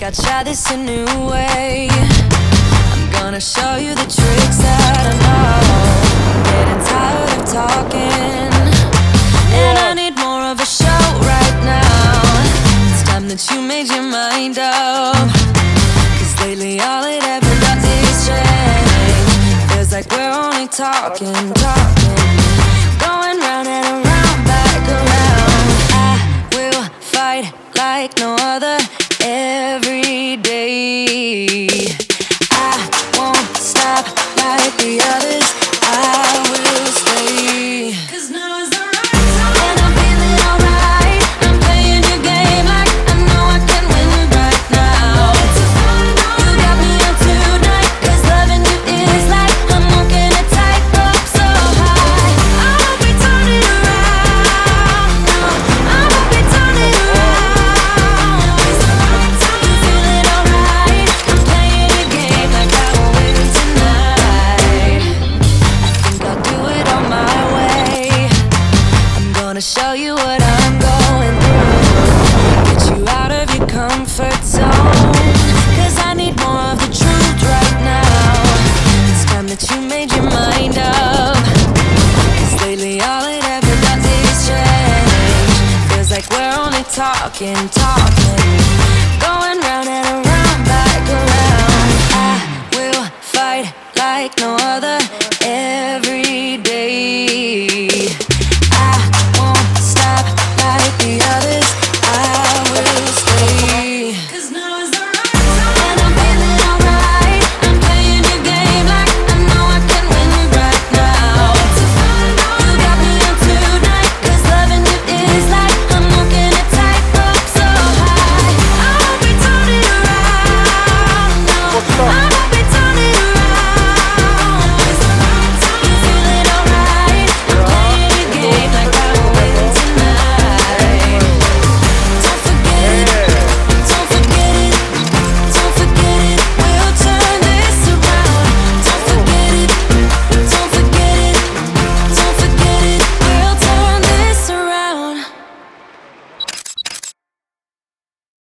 think I'd try this a new way. I'm gonna show you the tricks that I know. I'm getting tired of talking, and I need more of a show right now. It's time that you made your mind up, 'cause lately all it ever does is change. Feels like we're only talking, going round and around, back around. I will fight like no other every day. I won't stop like the others. I will stay, 'cause now is the right time, and I'm feeling alright. I'm playing your game like I know I can win right now. You got me up tonight, 'cause loving you is like I'm walking a tightrope so high. I won't be turning around, no, I won't be turning around. It's the right time. You feeling alright? I'm playing your game like I will win tonight. I think I'll do it on my way. I'm gonna show you what I'm going through, get you out of your comfort zone, 'cause I need more of the truth right now. It's time that you made your mind up, 'cause lately all it ever does is change. Feels like we're only talking.